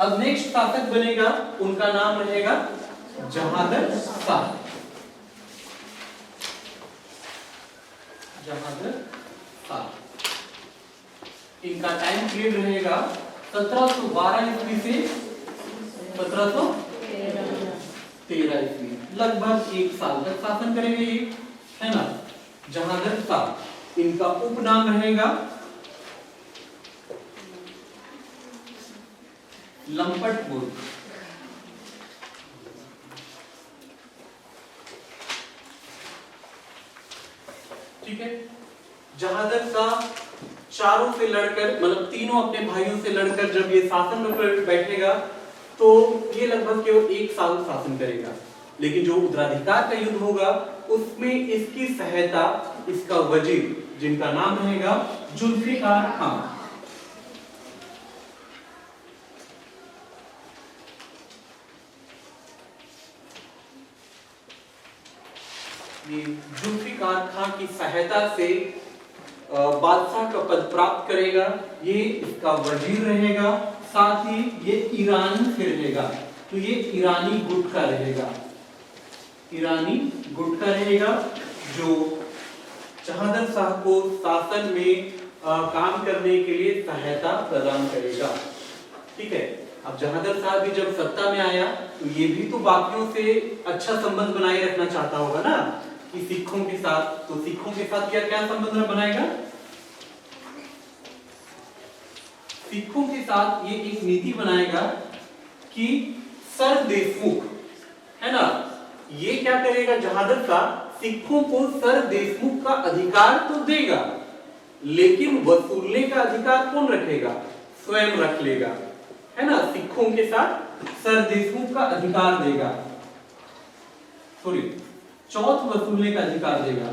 अब नेक्स्ट शासक बनेगा, उनका नाम रहेगा जहादर शाह। जहादर शाह, इनका टाइम पीरियड रहेगा 1712 ईस्वी से 1713 ईस्वी, लगभग 1 साल तक शासन करेंगे ये, है ना। जहादर शाह, इनका उपनाम रहेगा लंपट बुर्ग। ठीक है, जहादर शाह चारों से लड़कर, मतलब तीनों अपने भाइयों से लड़कर जब ये शासन में बैठेगा तो ये लगभग केवल 1 साल शासन करेगा। लेकिन जो उत्तराधिकार का युद्ध होगा उसमें इसकी सहायता इसका वजीर, जिनका नाम रहेगा जुल्फिकार खान। ये जुल्फिकार खान की सहायता से बादशाह का पद प्राप्त करेगा। ये इसका वजीर रहेगा, साथ ही ये ईरानी से रहेगा, तो ये ईरानी गुट का रहेगा। ईरानी गुट का रहेगा जो जहादर शाह को शासन में काम करने के लिए सहायता प्रदान करेगा। ठीक है, अब जहादर शाह भी जब सत्ता में आया तो ये भी तो बाकियों से अच्छा संबंध बनाए रखना चाहता होगा ना, कि सिखों के साथ, तो सिखों के साथ क्या क्या संबंध बनाएगा? सिखों के साथ ये एक नीति बनाएगा कि सर देशमुख, है ना, ये क्या करेगा जहादर शाह, सिखों को सर देशमुख का अधिकार तो देगा, लेकिन वसूलने का अधिकार कौन रखेगा? स्वयं रख लेगा, है ना। सिखों के साथ सर देशमुख का अधिकार देगा, सॉरी, चौथ वसूलने का अधिकार देगा।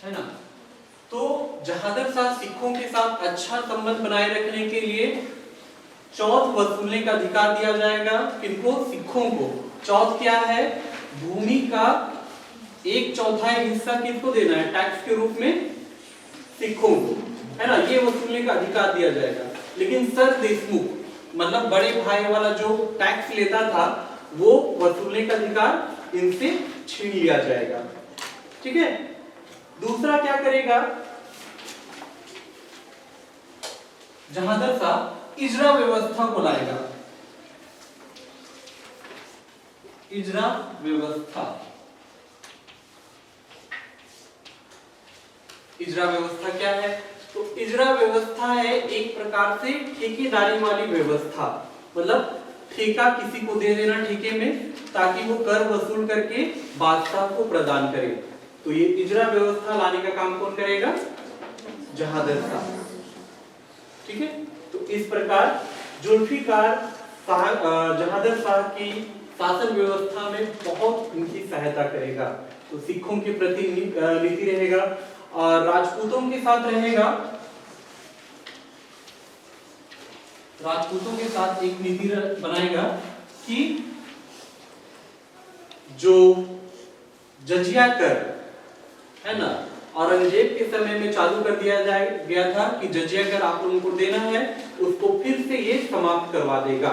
है ना, तो जहादर शाह सिखों के साथ अच्छा संबंध बनाए रखने के लिए चौथ वसूलने का अधिकार दिया जाएगा। किनको? सिखों को। चौथ क्या है? भूमि का 1/4 हिस्सा किसको देना है टैक्स के रूप में? सिखों को, है ना, ये वसूलने का अधिकार दिया जाएगा। लेकिन सर देशमुख, मतलब बड़े भाई वाला जो टैक्स लेता था, वो वसूलने का अधिकार इनसे छीन लिया जाएगा। ठीक है, दूसरा क्या करेगा जहादर शाह? इजरा व्यवस्था को लाएगा। इजरा व्यवस्था, इजरा व्यवस्था क्या है? तो इजरा व्यवस्था है एक प्रकार से ठेकेदारी वाली व्यवस्था, मतलब ठेका किसी को दे देना ठेके में, ताकि वो कर वसूल करके बादशाह को प्रदान करे। तो ये इजरा व्यवस्था लाने का काम कौन करेगा? जहादर शाह। ठीक है, तो इस प्रकार जुल्फिकार जहादर शाह की शासन व्यवस्था में बहुत इनकी सहायता करेगा। तो सिखों के प्रति नीति रहेगा, और राजपूतों के साथ रहेगा। राजपूतों के साथ एक नीति बनाएगा कि जो जजिया कर, है ना, औरंगजेब के समय में चालू कर दिया गया था कि जजिया कर आप लोगों को देना है, उसको फिर से ये समाप्त करवा देगा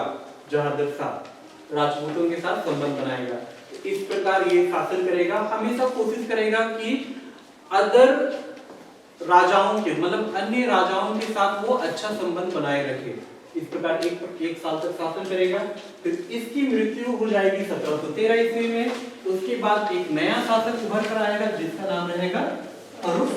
जहादर शाह। राजपूतों के साथ संबंध बनाएगा। इस प्रकार ये शासन करेगा, हमेशा कोशिश करेगा कि अदर राजाओं के, मतलब अन्य राजाओं के साथ वो अच्छा संबंध बनाए रखे। इस प्रकार एक साल तक शासन करेगा। फिर इसकी मृत्यु हो जाएगी 1713 ईस्वी में। उसके बाद एक नया शासक उभर कर आएगा जिसका नाम रहेगा अरुण।